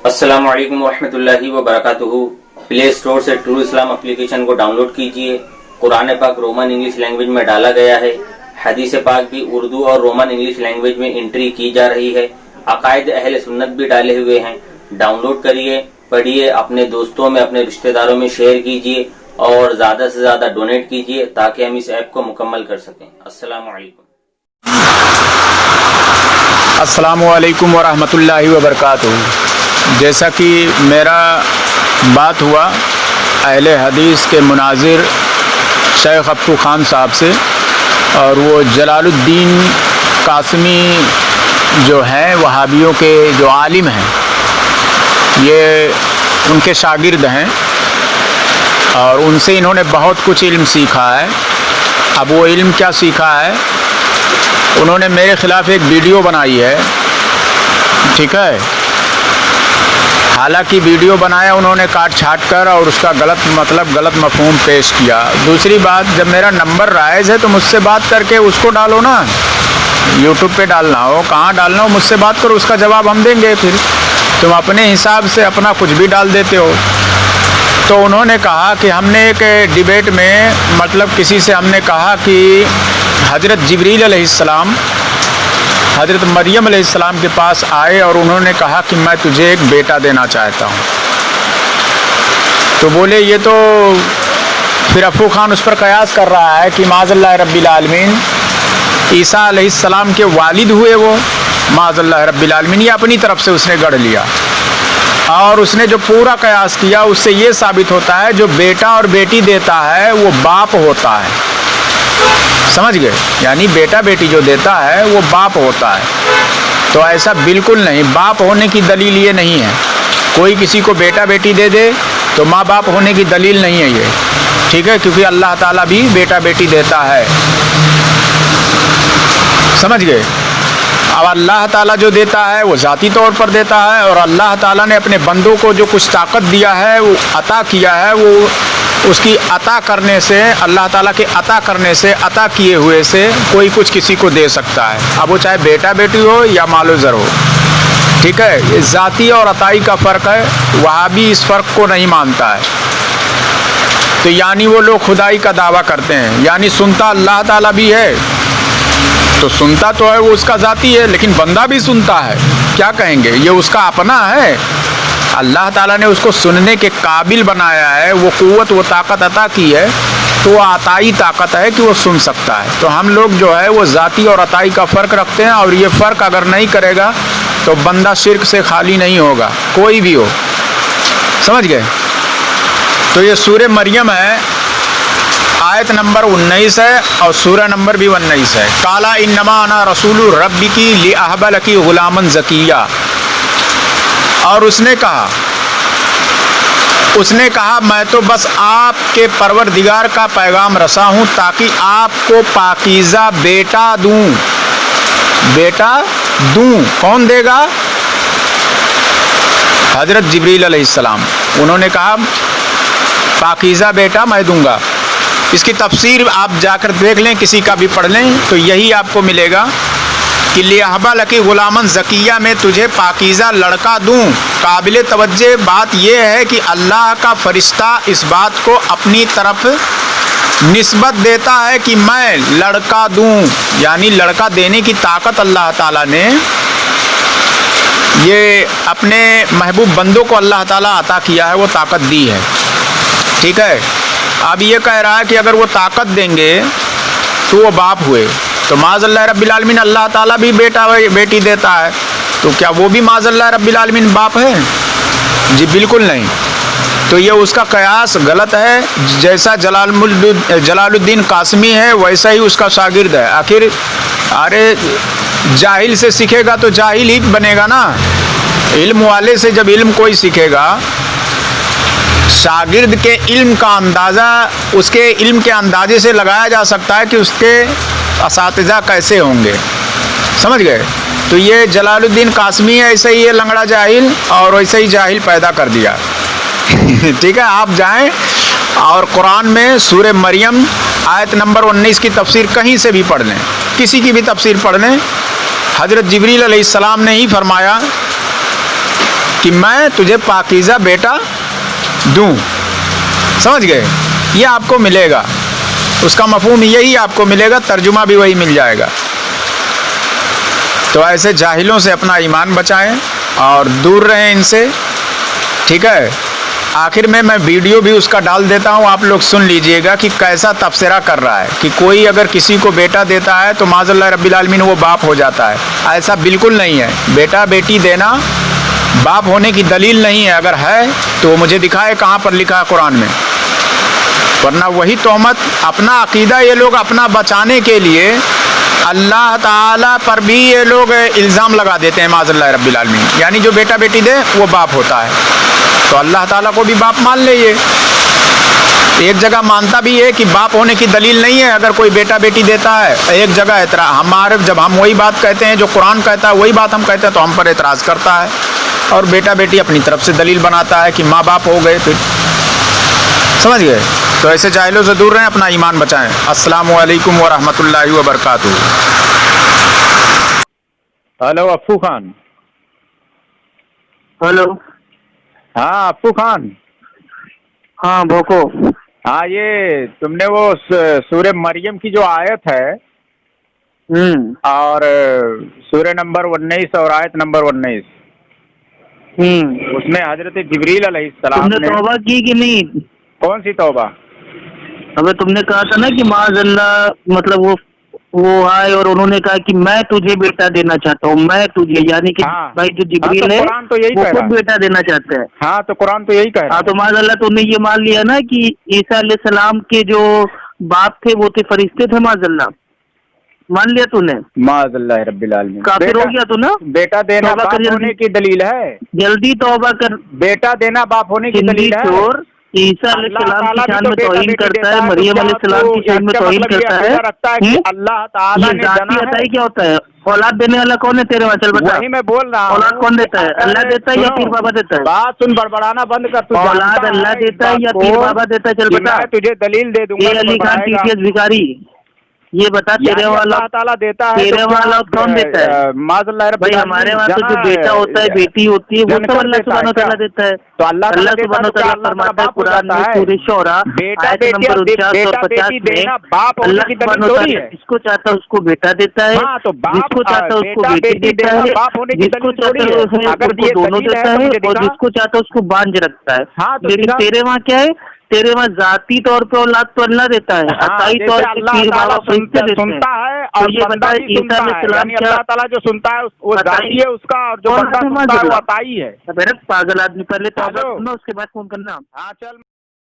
السلام علیکم ورحمۃ اللہ وبرکاتہ۔ پلے اسٹور سے ٹرو اسلام اپلیکیشن کو ڈاؤن لوڈ کیجئے۔ قرآن پاک رومن انگلش لینگویج میں ڈالا گیا ہے، حدیث پاک بھی اردو اور رومن انگلش لینگویج میں انٹری کی جا رہی ہے، عقائد اہل سنت بھی ڈالے ہوئے ہیں۔ ڈاؤن لوڈ کریے، پڑھیے، اپنے دوستوں میں اپنے رشتہ داروں میں شیئر کیجئے اور زیادہ سے زیادہ ڈونیٹ کیجئے تاکہ ہم اس ایپ کو مکمل کر سکیں۔ السلام علیکم۔ السلام علیکم ورحمۃ اللہ وبرکاتہ۔ جیسا کہ میرا بات ہوا اہل حدیث کے مناظر شیخ افو خان صاحب سے، اور وہ جلال الدین قاسمی جو ہیں وہابیوں کے جو عالم ہیں، یہ ان کے شاگرد ہیں اور ان سے انہوں نے بہت کچھ علم سیکھا ہے۔ اب وہ علم کیا سیکھا ہے، انہوں نے میرے خلاف ایک ویڈیو بنائی ہے، ٹھیک ہے۔ حالانکہ ویڈیو بنایا انہوں نے کاٹ چھاٹ کر اور اس کا غلط مفہوم پیش کیا۔ دوسری بات، جب میرا نمبر رائج ہے تو مجھ سے بات کر کے اس کو ڈالو نا، یوٹیوب پہ ڈالنا ہو، کہاں ڈالنا ہو، مجھ سے بات کرو، اس کا جواب ہم دیں گے۔ پھر تم اپنے حساب سے اپنا کچھ بھی ڈال دیتے ہو۔ تو انہوں نے کہا کہ ہم نے ایک ڈیبیٹ میں کسی سے ہم نے کہا کہ حضرت جبریل علیہ السلام حضرت مریم علیہ السلام کے پاس آئے اور انہوں نے کہا کہ میں تجھے ایک بیٹا دینا چاہتا ہوں۔ تو بولے یہ تو پھر افو خان اس پر قیاس کر رہا ہے کہ معاذ اللہ رب العالمین عیسیٰ علیہ السلام کے والد ہوئے وہ، معاذ اللہ رب العالمین، یہ اپنی طرف سے اس نے گڑھ لیا۔ اور اس نے جو پورا قیاس کیا اس سے یہ ثابت ہوتا ہے جو بیٹا اور بیٹی دیتا ہے وہ باپ ہوتا ہے، سمجھ گئے؟ یعنی بیٹا بیٹی جو دیتا ہے وہ باپ ہوتا ہے۔ تو ایسا بالکل نہیں، باپ ہونے کی دلیل یہ نہیں ہے۔ کوئی کسی کو بیٹا بیٹی دے دے تو ماں باپ ہونے کی دلیل نہیں ہے یہ، ٹھیک ہے، کیونکہ اللہ تعالیٰ بھی بیٹا بیٹی دیتا ہے، سمجھ گئے؟ اب اللہ تعالیٰ جو دیتا ہے وہ ذاتی طور پر دیتا ہے، اور اللہ تعالیٰ نے اپنے بندوں کو جو کچھ طاقت دیا ہے وہ عطا کیا ہے، وہ اس کی عطا کرنے سے، اللہ تعالیٰ کے عطا کرنے سے، عطا کیے ہوئے سے کوئی کچھ کسی کو دے سکتا ہے، اب وہ چاہے بیٹا بیٹی ہو یا مال و زر ہو، ٹھیک ہے۔ یہ ذاتی اور عطائی کا فرق ہے، وہابی اس فرق کو نہیں مانتا ہے۔ تو یعنی وہ لوگ خدائی کا دعویٰ کرتے ہیں، یعنی سنتا اللہ تعالیٰ بھی ہے، تو سنتا تو ہے وہ اس کا ذاتی ہے، لیکن بندہ بھی سنتا ہے، کیا کہیں گے؟ یہ اس کا اپنا ہے، اللہ تعالیٰ نے اس کو سننے کے قابل بنایا ہے، وہ قوت وہ طاقت عطا کی ہے، تو وہ عطائی طاقت ہے کہ وہ سن سکتا ہے۔ تو ہم لوگ جو ہے وہ ذاتی اور عطائی کا فرق رکھتے ہیں، اور یہ فرق اگر نہیں کرے گا تو بندہ شرک سے خالی نہیں ہوگا، کوئی بھی ہو، سمجھ گئے؟ تو یہ سورہ مریم ہے، آیت نمبر 19 ہے اور سورہ نمبر بھی 19 ہے۔ قال انما انا رسول ربک لاہب لک غلاما زکیہ، اور اس نے کہا میں تو بس آپ کے پروردگار کا پیغام رساں ہوں تاکہ آپ کو پاکیزہ بیٹا دوں۔ بیٹا دوں، کون دے گا؟ حضرت جبریل علیہ السلام، انہوں نے کہا پاکیزہ بیٹا میں دوں گا۔ اس کی تفسیر آپ جا کر دیکھ لیں، کسی کا بھی پڑھ لیں تو یہی آپ کو ملے گا کہ لِأَهْبَ لَكِ غُلَامًا زَكِيًّا، میں تجھے پاکیزہ لڑکا دوں۔ قابل توجہ بات یہ ہے کہ اللہ کا فرشتہ اس بات کو اپنی طرف نسبت دیتا ہے کہ میں لڑکا دوں، یعنی لڑکا دینے کی طاقت اللہ تعالیٰ نے یہ اپنے محبوب بندوں کو اللہ تعالیٰ عطا کیا ہے، وہ طاقت دی ہے، ٹھیک ہے۔ اب یہ کہہ رہا ہے کہ اگر وہ طاقت دیں گے تو وہ باپ ہوئے، تو معاذ اللہ رب العالمین اللہ تعالیٰ بھی بیٹا بیٹی دیتا ہے، تو کیا وہ بھی معاذ اللہ رب العالمین باپ ہے؟ جی بالکل نہیں۔ تو یہ اس کا قیاس غلط ہے، جیسا جلال الدین قاسمی ہے ویسا ہی اس کا شاگرد ہے۔ آخر ارے جاہل سے سیکھے گا تو جاہل ہی بنے گا نا، علم والے سے جب علم کوئی سیکھے گا، شاگرد کے علم کا اندازہ اس کے علم کے اندازے سے لگایا جا سکتا ہے کہ اس کے اساتذہ کیسے ہوں گے، سمجھ گئے؟ تو یہ جلال الدین قاسمی ہے، ایسے ہی یہ لنگڑا جاہل اور ویسے ہی جاہل پیدا کر دیا، ٹھیک ہے۔ آپ جائیں اور قرآن میں سورہ مریم آیت نمبر 19 کی تفسیر کہیں سے بھی پڑھ لیں، کسی کی بھی تفسیر پڑھ لیں، حضرت جبریل علیہ السلام نے ہی فرمایا کہ میں تجھے پاکیزہ بیٹا دوں. سمجھ گئے؟ یہ آپ کو ملے گا، اس کا مفہوم یہی آپ کو ملے گا، ترجمہ بھی وہی مل جائے گا. تو ایسے جاہلوں سے اپنا ایمان بچائیں اور دور رہیں ان سے. ٹھیک ہے؟ آخر میں ویڈیو بھی اس کا ڈال دیتا ہوں، آپ لوگ سن لیجئے گا کہ کیسا تبصرہ کر رہا ہے کہ کوئی اگر کسی کو بیٹا دیتا ہے تو معاذ اللہ رب العالمین وہ باپ ہو جاتا ہے. ایسا بالکل نہیں ہے. بیٹا بیٹی دینا باپ ہونے کی دلیل نہیں ہے. اگر ہے تو وہ مجھے دکھائے کہاں پر لکھا ہے قرآن میں. ورنہ وہی تہمت، اپنا عقیدہ یہ لوگ اپنا بچانے کے لیے اللہ تعالیٰ پر بھی یہ لوگ الزام لگا دیتے ہیں معاذ اللہ رب العالمین. یعنی جو بیٹا بیٹی دے وہ باپ ہوتا ہے، تو اللہ تعالیٰ کو بھی باپ مان لے. یہ ایک جگہ مانتا بھی ہے کہ باپ ہونے کی دلیل نہیں ہے اگر کوئی بیٹا بیٹی دیتا ہے، ایک جگہ ہمارے جب ہم وہی بات کہتے ہیں جو قرآن کہتا ہے وہی بات ہم کہتے ہیں تو ہم پر اعتراض کرتا ہے، اور بیٹا بیٹی اپنی طرف سے دلیل بناتا ہے کہ ماں باپ ہو گئے. پھر سمجھ گئے؟ تو ایسے جاہلوں سے دور رہیں، اپنا ایمان بچائیں. السلام علیکم ورحمۃ اللہ وبرکاتہ. ہلو افو خان. ہلو. ہاں افو خان. ہاں بھوکو. ہاں یہ تم نے وہ سورہ مریم کی جو آیت ہے اور سورہ نمبر 19 اور آیت نمبر 19 اس میں حضرت جبریل علیہ السلام نے توبہ کی کہ نہیں؟ کون سی توبہ؟ ابھی تم نے کہا تھا نا کہ معاذ اللہ، مطلب وہ آئے اور انہوں نے کہا کہ میں تجھے بیٹا دینا چاہتا ہوں، میں تجھے، یعنی کہ بھائی جو جبریل ہے وہ خود بیٹا دینا چاہتا ہے. ہاں تو قرآن تو یہی کہہ رہا ہے. ہاں تو معاذ اللہ تو نے یہ مان لیا نا کہ عیسیٰ علیہ السلام کے جو باپ تھے وہ تھے فرشتے تھے. معاذ اللہ مان لیا تو نے؟ معاذ اللہ رب العالمین. کافر ہو گیا تو نا. بیٹا دینا باپ ہونے کی دلیل ہے. جلدی توبہ کر. بیٹا دینا باپ ہونے کی دلیل ہے. عیسیٰ علیہ السلام کی شان میں توہین کرتا ہے، مریم علیہ السلام کی شان میں توہین کرتا ہے. اللہ تعالیٰ نے ذاتی عطائی کیا ہوتا ہے؟ اولاد دینے والا کون ہے تیرے وہاں؟ چل بتا. وہی میں بول رہا ہوں. اولاد کون دیتا ہے؟ اللہ دیتا ہے یا پیر بابا دیتا ہے؟ بات سن، بڑبڑانا بند کر. اولاد اللہ دیتا ہے یا پیر بابا دیتا ہے؟ چل بتا. تجھے دلیل دے دوں گا. Ali Khan T C S بھکاری، یہ بتا تیرے والا اللہ تعالیٰ دیتا ہے، تیرے والا کون دیتا ہے؟ بھائی ہمارے وہاں تو جو بیٹا ہوتا ہے بیٹی ہوتی ہے وہ سب اللہ سبحانہ وتعالیٰ دیتا ہے. تو اللہ سبحانہ وتعالیٰ فرماتا ہے قرآن میں سورہ شعراء آیت نمبر 49 اور 50 میں اللہ سبحانہ وتعالیٰ جس کو چاہتا ہے اس کو بیٹا دیتا ہے، جس کو چاہتا ہے اس کو بیٹی دیتا ہے، جس کو چاہتا ہے اس کو دونوں دیتا ہے، اور جس کو چاہتا ہے اس کو بانجھ رکھتا ہے. لیکن تیرے وہاں کیا ہے؟ تیرے وہاں ذاتی طور پہ اولاد تو اللہ دیتا ہے، عطائی طور پہ پیر بابا فرشتے دیتے ہیں. اور یہ بندہ عیسیٰ علیہ السلام کیا اللہ تعالیٰ جو سنتا ہے وہ ذاتی ہے اس کا، اور جو بندہ سنتا ہے وہ عطائی ہے. پاگل آدمی، پہلے توبہ کرنا اس کے بعد فون کرنا. ہاں چل.